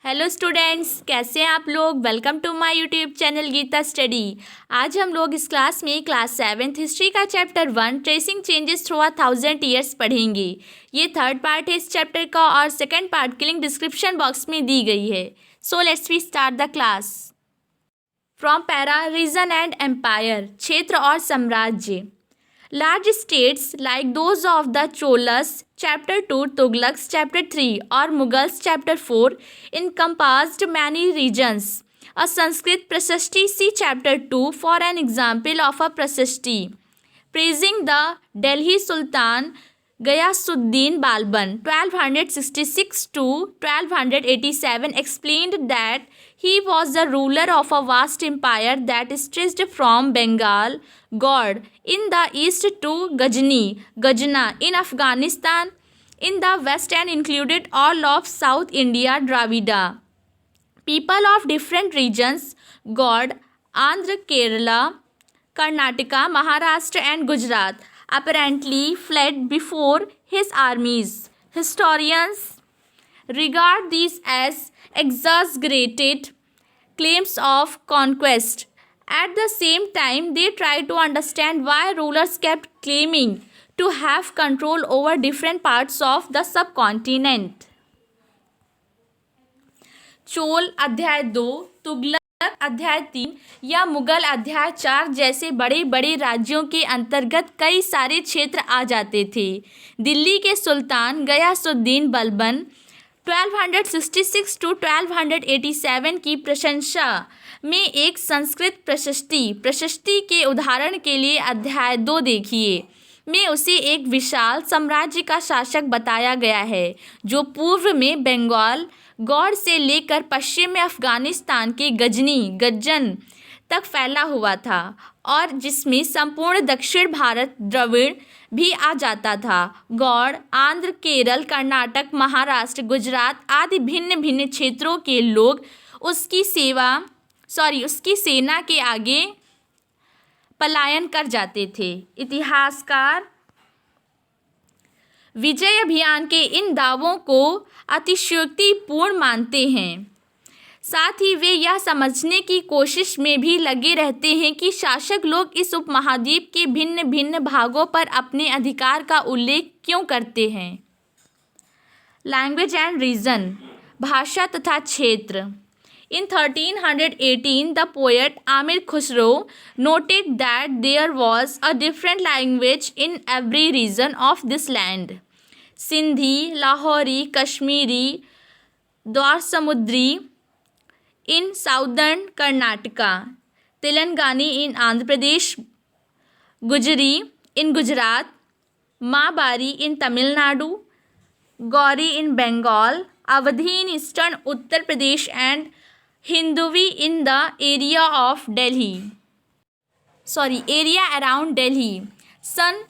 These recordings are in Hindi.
हेलो स्टूडेंट्स, कैसे हैं आप लोग। Welcome to my YouTube channel Geeta study. आज हम लोग इस क्लास में क्लास 7 हिस्ट्री का chapter 1 tracing changes through 1000 years पढ़ेंगे। ये थर्ड पार्ट है इस चैप्टर का और सेकंड पार्ट की लिंक डिस्क्रिप्शन बॉक्स में दी गई है। So let's we start the class. From para region and empire, क्षेत्र और साम्राज्य। Large states like those of the Cholas chapter 2, Tughlaqs chapter 3 or Mughals chapter 4 encompassed many regions. A Sanskrit Prashasti, see chapter 2 for an example of a Prashasti. Praising the Delhi Sultan Ghiyasuddin Balban 1266 to 1287 explained that he was the ruler of a vast empire that stretched from Bengal, Gaud in the east to Gajna in Afghanistan in the west and included all of South India Dravida. People of different regions, Gaud, Andhra, Kerala, Karnataka, Maharashtra and Gujarat, apparently fled before his armies. Historians regard these as exaggerated claims of conquest. At the same time, they try to understand why rulers kept claiming to have control over different parts of the subcontinent. Chola अध्याय 2, तुगलक अध्याय 3 या मुगल अध्याय 4 जैसे बड़े बड़े राज्यों के अंतर्गत कई सारे क्षेत्र आ जाते थे। दिल्ली के सुल्तान गयासुद्दीन बलबन 1266 to 1287 की प्रशंसा में एक संस्कृत प्रशस्ति के उदाहरण के लिए अध्याय 2 देखिए। में उसे एक विशाल साम्राज्य का शासक बताया गया है जो पूर्व में बंगाल, गौड़ से लेकर पश्चिम में अफगानिस्तान के गजन तक फैला हुआ था और जिसमें संपूर्ण दक्षिण भारत द्रविड़ भी आ जाता था। गौड़, आंध्र, केरल, कर्नाटक, महाराष्ट्र, गुजरात आदि भिन्न भिन्न क्षेत्रों के लोग उसकी सेना के आगे पलायन कर जाते थे। इतिहासकार विजय अभियान के इन दावों को अतिशयोक्तिपूर्ण मानते हैं। साथ ही वे यह समझने की कोशिश में भी लगे रहते हैं कि शासक लोग इस उपमहाद्वीप के भिन्न भिन्न भागों पर अपने अधिकार का उल्लेख क्यों करते हैं। लैंग्वेज एंड रीजन, भाषा तथा क्षेत्र। In 1318, the poet Amir Khusro noted that there was a different language in every region of this land. Sindhi, Lahori, Kashmiri, Dwarsamudri in southern Karnataka, Telangani in Andhra Pradesh, Gujari in Gujarat, Mabari in Tamil Nadu, Gauri in Bengal, Awadhi in eastern Uttar Pradesh and Hinduvi in the area around Delhi. सन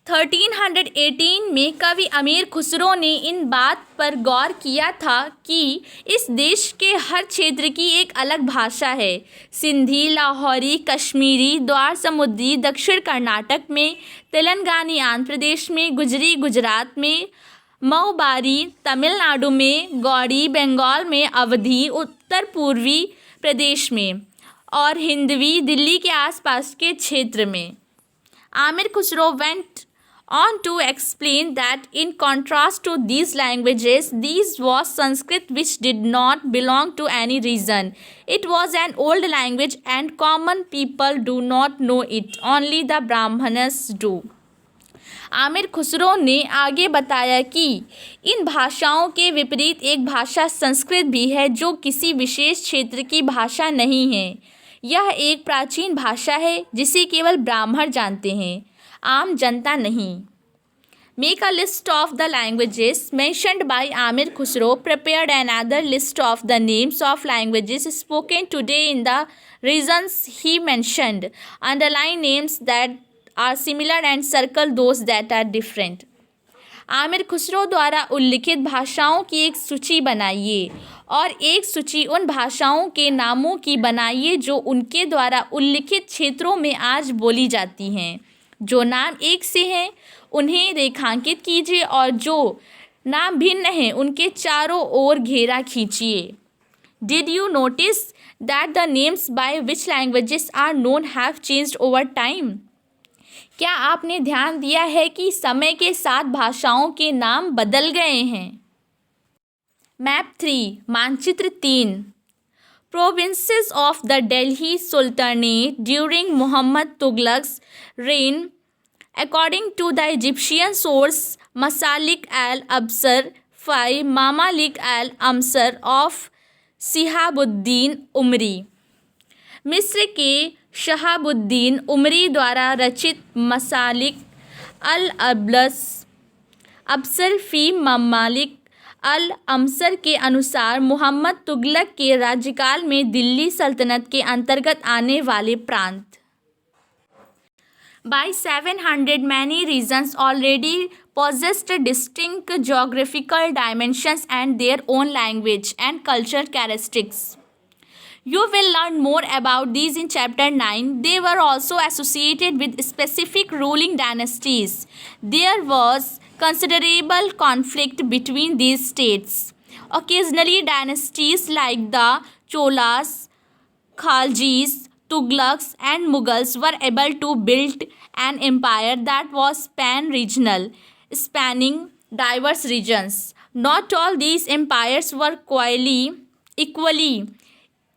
1318 में कवि अमीर खुसरो ने इन बात पर गौर किया था कि इस देश के हर क्षेत्र की एक अलग भाषा है। सिंधी, लाहौरी, कश्मीरी, द्वार समुद्री दक्षिण कर्नाटक में, तेलंगानी आंध्र प्रदेश में, गुजरी गुजरात में, मऊबारी तमिलनाडु में, गौड़ी बंगाल में, अवधी उत्तर पूर्वी प्रदेश में और हिंदवी दिल्ली के आसपास के क्षेत्र में। Aamir Khusro went on to explain that in contrast to these languages, these was Sanskrit which did not belong to any region. It was an old language and common people do not know it, only the Brahmanas do. Aamir Khusro ने आगे बताया कि इन भाषाओं के विपरीत एक भाषा संस्कृत भी है जो किसी विशेष क्षेत्र की भाषा नहीं है। यह एक प्राचीन भाषा है जिसे केवल ब्राह्मण जानते हैं, आम जनता नहीं। Make a list of the languages mentioned by Amir Khusro. Prepared another list of the names of languages spoken today in the regions he mentioned. Underline names that are similar and circle those that are different. Aamir Khusro द्वारा उल्लिखित भाषाओं की एक सूची बनाइए और एक सूची उन भाषाओं के नामों की बनाइए जो उनके द्वारा उल्लिखित क्षेत्रों में आज बोली जाती हैं। जो नाम एक से हैं उन्हें रेखांकित कीजिए और जो नाम भिन्न हैं उनके चारों ओर घेरा खींचिए। Did you notice that the names by which languages are known have changed over time? क्या आपने ध्यान दिया है कि समय के साथ भाषाओं के नाम बदल गए हैं? मैप 3 मानचित्र 3 Provinces of the Delhi Sultanate during Muhammad Tughlaq's reign. According to the Egyptian source Masalik al-Absar 5 Mamalik al-Amsar of Shihabuddin उमरी, मिस्र के शहाबुद्दीन उमरी द्वारा रचित मसालिक अल अब्सर फी ममालिक अल अमसर के अनुसार मोहम्मद तुगलक के राज्यकाल में दिल्ली सल्तनत के अंतर्गत आने वाले प्रांत By 700 many regions already possessed distinct geographical dimensions and their own language and cultural characteristics. You will learn more about these in chapter 9. They were also associated with specific ruling dynasties. There was considerable conflict between these states. Occasionally dynasties like the Cholas, Khaljis, Tughlaqs and Mughals were able to build an empire that was pan-regional, spanning diverse regions. Not all these empires were equally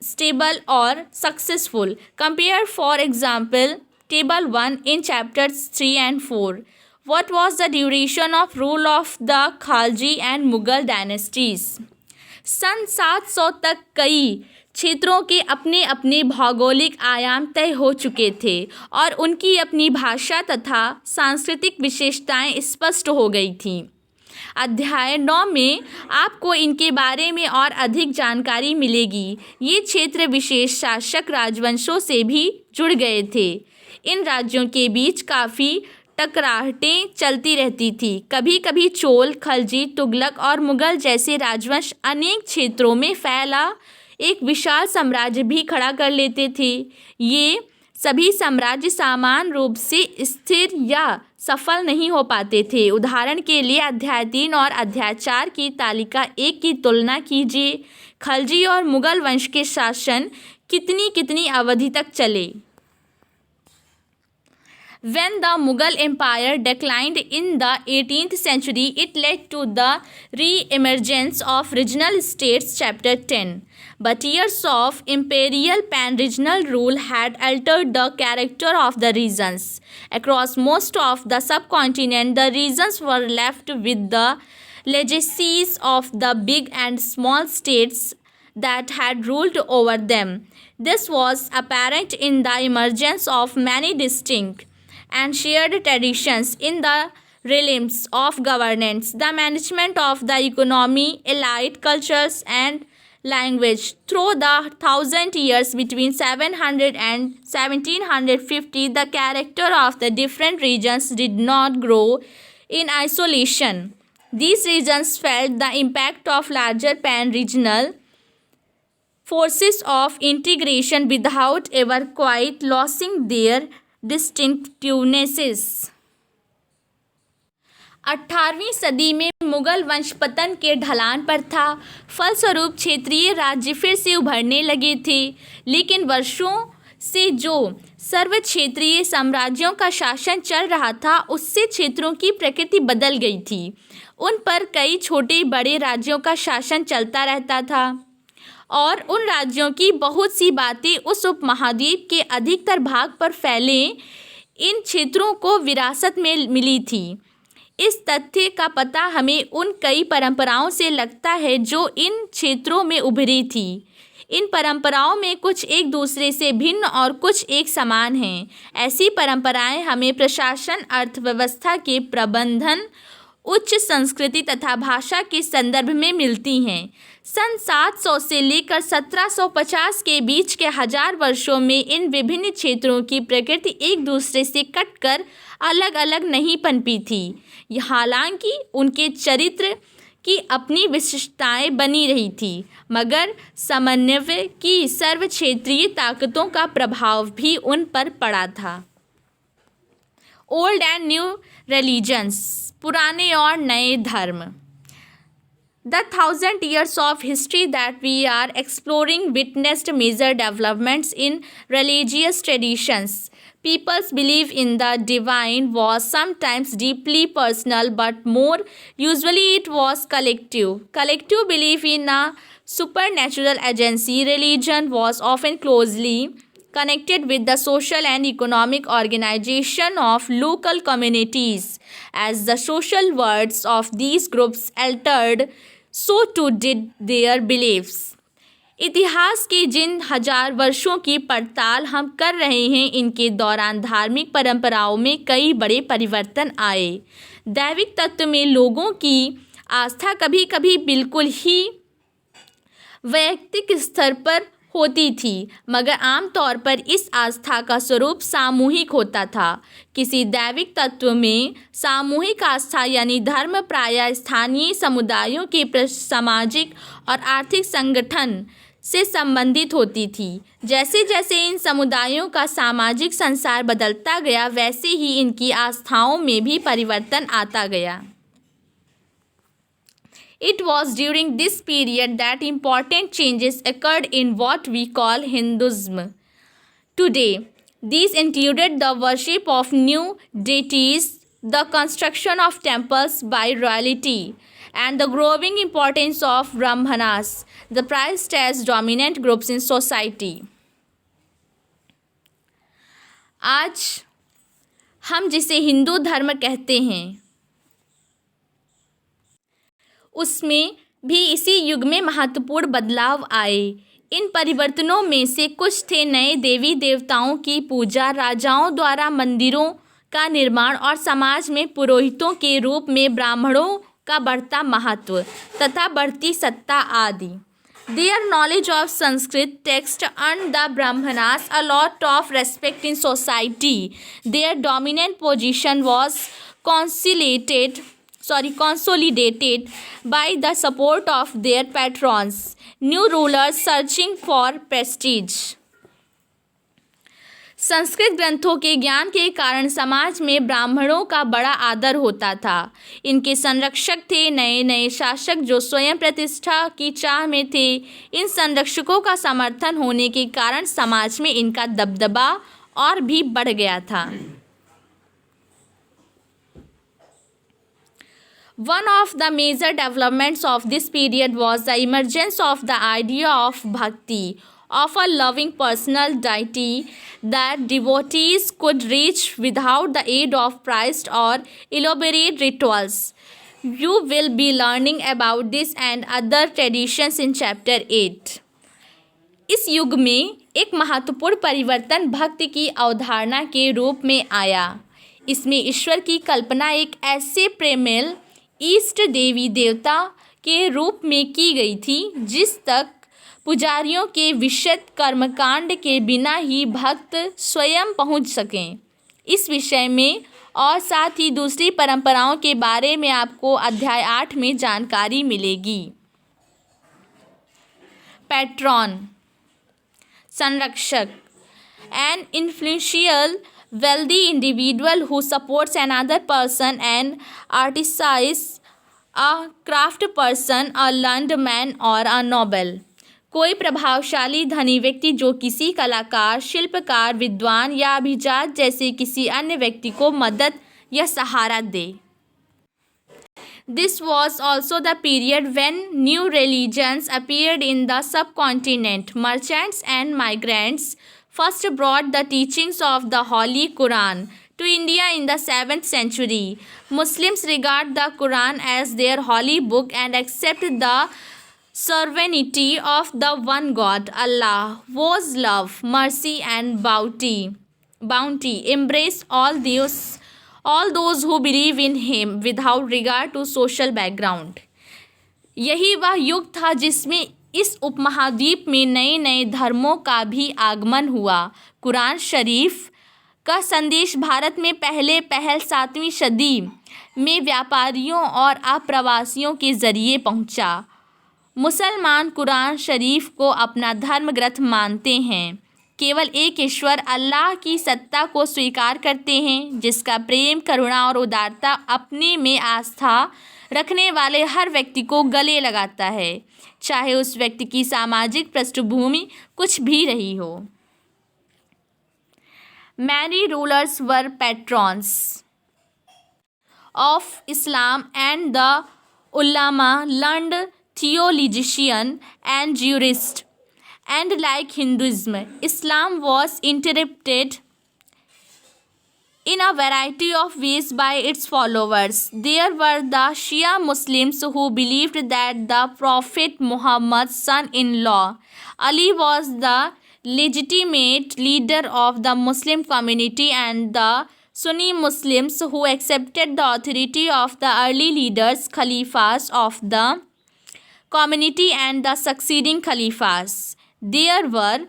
stable or successful. Compare, for example, Table 1 in chapters 3 and 4. What was the duration of rule of the Khalji and Mughal dynasties? सन 700 तक कई क्षेत्रों के अपने अपने भौगोलिक आयाम तय हो चुके थे और उनकी अपनी भाषा तथा सांस्कृतिक विशेषताएं स्पष्ट हो गई थीं। अध्याय 9 में आपको इनके बारे में और अधिक जानकारी मिलेगी। ये क्षेत्र विशेष शासक राजवंशों से भी जुड़ गए थे। इन राज्यों के बीच काफ़ी टकराहटें चलती रहती थी। कभी कभी चोल, खलजी, तुगलक और मुगल जैसे राजवंश अनेक क्षेत्रों में फैला एक विशाल साम्राज्य भी खड़ा कर लेते थे। ये सभी साम्राज्य समान रूप से स्थिर या सफल नहीं हो पाते थे। उदाहरण के लिए अध्याय 3 और अध्याय 4 की तालिका 1 की तुलना कीजिए। खलजी और मुगल वंश के शासन कितनी अवधि तक चले। When the Mughal Empire declined in the 18th century, it led to the re-emergence of regional states, chapter 10. But years of imperial pan-regional rule had altered the character of the regions. Across most of the subcontinent, the regions were left with the legacies of the big and small states that had ruled over them. This was apparent in the emergence of many distinct and shared traditions in the realms of governance, the management of the economy, elite cultures and language. Through the 1,000 years between 700 and 1750, the character of the different regions did not grow in isolation. These regions felt the impact of larger pan-regional forces of integration without ever quite losing their distinctivenesses. 18वीं सदी में मुगल वंश पतन के ढलान पर था। फलस्वरूप क्षेत्रीय राज्य फिर से उभरने लगे थे, लेकिन वर्षों से जो सर्व क्षेत्रीय साम्राज्यों का शासन चल रहा था उससे क्षेत्रों की प्रकृति बदल गई थी। उन पर कई छोटे बड़े राज्यों का शासन चलता रहता था और उन राज्यों की बहुत सी बातें उस उपमहाद्वीप के अधिकतर भाग पर फैले इन क्षेत्रों को विरासत में मिली थी। इस तथ्य का पता हमें उन कई परंपराओं से लगता है जो इन क्षेत्रों में उभरी थी। इन परंपराओं में कुछ एक दूसरे से भिन्न और कुछ एक समान हैं। ऐसी परंपराएं हमें प्रशासन, अर्थव्यवस्था के प्रबंधन, उच्च संस्कृति तथा भाषा के संदर्भ में मिलती हैं। सन 700 से लेकर 1750 के बीच के 1000 वर्षों में इन विभिन्न क्षेत्रों की प्रकृति एक दूसरे से कटकर अलग अलग नहीं पनपी थी। हालांकि उनके चरित्र की अपनी विशिष्टताएं बनी रही थी, मगर समन्वय की सर्व क्षेत्रीय ताकतों का प्रभाव भी उन पर पड़ा था। ओल्ड एंड न्यू रिलीजन्स, पुराने और नए धर्म। The 1,000 years of history that we are exploring witnessed major developments in religious traditions. People's belief in the divine was sometimes deeply personal, but more usually it was collective. Collective belief in a supernatural agency. Religion was often closely connected with the social and economic organization of local communities. As the social worlds of these groups altered, so too did their beliefs. इतिहास के जिन हजार वर्षों की पड़ताल हम कर रहे हैं, इनके दौरान धार्मिक परंपराओं में कई बड़े परिवर्तन आए। दैविक तत्व में लोगों की आस्था कभी कभी बिल्कुल ही वैयक्तिक स्तर पर होती थी, मगर आमतौर पर इस आस्था का स्वरूप सामूहिक होता था। किसी दैविक तत्व में सामूहिक आस्था यानी धर्म प्रायः स्थानीय समुदायों के सामाजिक और आर्थिक संगठन से संबंधित होती थी। जैसे जैसे इन समुदायों का सामाजिक संसार बदलता गया, वैसे ही इनकी आस्थाओं में भी परिवर्तन आता गया। It was during this period that important changes occurred in what we call Hinduism today. These included the worship of new deities, the construction of temples by royalty, and the growing importance of brahmanas, the prized as dominant groups in society. आज हम जिसे हिंदू धर्म कहते हैं, उसमें भी इसी युग में महत्वपूर्ण बदलाव आए। इन परिवर्तनों में से कुछ थे नए देवी देवताओं की पूजा, राजाओं द्वारा मंदिरों का निर्माण और समाज में पुरोहितों के रूप में ब्राह्मणों का बढ़ता महत्व तथा बढ़ती सत्ता आदि। Their knowledge of Sanskrit text earned the Brahmanas a lot of respect in society. Their dominant position was consolidated by the support of their patrons, new rulers searching for prestige. Sanskrit ग्रंथों के ज्ञान के कारण समाज में ब्राह्मणों का बड़ा आदर होता था। इनके संरक्षक थे नए नए शासक जो स्वयं प्रतिष्ठा की चाह में थे। इन संरक्षकों का समर्थन होने के कारण समाज में इनका दबदबा और भी बढ़ गया था। One of the major developments of this period was the emergence of the idea of bhakti, of a loving personal deity that devotees could reach without the aid of priests or elaborate rituals. You will be learning about this and other traditions in chapter 8. इस युग में एक महत्वपूर्ण परिवर्तन भक्ति की अवधारणा के रूप में आया। इसमें ईश्वर की कल्पना एक ऐसे प्रेमल ईष्ट देवी देवता के रूप में की गई थी जिस तक पुजारियों के विशद कर्मकांड के बिना ही भक्त स्वयं पहुंच सकें। इस विषय में और साथ ही दूसरी परंपराओं के बारे में आपको अध्याय 8 में जानकारी मिलेगी। पैट्रॉन, संरक्षक, an influential wealthy individual who supports another person, an artist, a craft person, a learned man or a noble. कोई प्रभावशाली धनी व्यक्ति जो किसी कलाकार, शिल्पकार, विद्वान या अभिजात जैसे किसी अन्य व्यक्ति को मदद या सहारा दे। This was also the period when new religions appeared in the subcontinent. Merchants and migrants first brought the teachings of the Holy Quran to India in the 7th century. Muslims regard the Quran as their holy book and accept the sovereignty of the one God. Allah, whose love, mercy and bounty embrace all those who believe in him without regard to social background. यही वह युग था जिसमें इस उपमहाद्वीप में नए नए धर्मों का भी आगमन हुआ। कुरान शरीफ का संदेश भारत में पहल 7वीं सदी में व्यापारियों और अप्रवासियों के जरिए पहुंचा। मुसलमान कुरान शरीफ को अपना धर्म ग्रंथ मानते हैं। केवल एक ईश्वर अल्लाह की सत्ता को स्वीकार करते हैं जिसका प्रेम, करुणा और उदारता अपने में आस्था रखने वाले हर व्यक्ति को गले लगाता है, चाहे उस व्यक्ति की सामाजिक पृष्ठभूमि कुछ भी रही हो। Many rulers were patrons of Islam and the ulama, learned theologian and jurist. And like Hinduism, Islam was interpreted in a variety of ways by its followers. There were the Shia Muslims who believed that the Prophet Muhammad's son-in-law Ali was the legitimate leader of the Muslim community, and the Sunni Muslims who accepted the authority of the early leaders, Khalifas of the community and the succeeding Khalifas. There were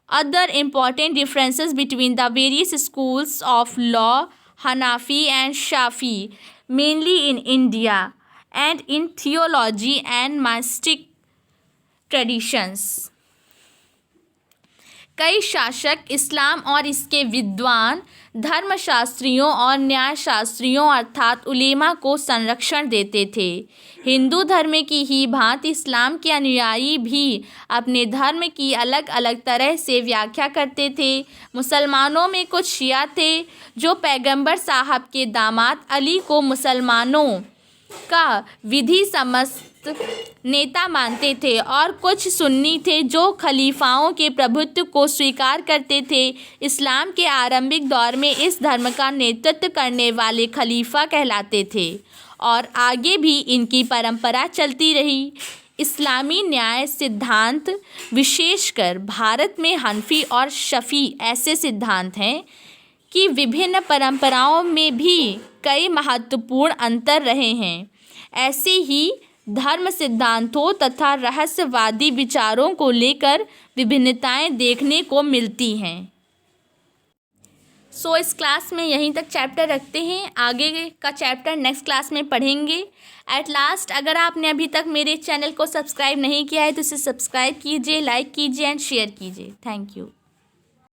other important differences between the various schools of law, Hanafi and Shafi, mainly in India, and in theology and mystic traditions. कई शासक इस्लाम और इसके विद्वान धर्मशास्त्रियों और न्यायशास्त्रियों अर्थात उलेमा को संरक्षण देते थे। हिंदू धर्म की ही भांति इस्लाम के अनुयायी भी अपने धर्म की अलग अलग तरह से व्याख्या करते थे। मुसलमानों में कुछ शिया थे जो पैगंबर साहब के दामाद अली को मुसलमानों का विधि समस्त नेता मानते थे, और कुछ सुन्नी थे जो खलीफाओं के प्रभुत्व को स्वीकार करते थे। इस्लाम के आरंभिक दौर में इस धर्म का नेतृत्व करने वाले खलीफा कहलाते थे और आगे भी इनकी परंपरा चलती रही। इस्लामी न्याय सिद्धांत, विशेषकर भारत में हनफी और शफी ऐसे सिद्धांत हैं कि विभिन्न परंपराओं में भी कई महत्वपूर्ण अंतर रहे हैं। ऐसे ही धर्म सिद्धांतों तथा रहस्यवादी विचारों को लेकर विभिन्नताएं देखने को मिलती हैं। इस क्लास में यहीं तक चैप्टर रखते हैं, आगे का चैप्टर नेक्स्ट क्लास में पढ़ेंगे। एट लास्ट, अगर आपने अभी तक मेरे चैनल को सब्सक्राइब नहीं किया है तो इसे सब्सक्राइब कीजिए, लाइक कीजिए एंड शेयर कीजिए। Thank you.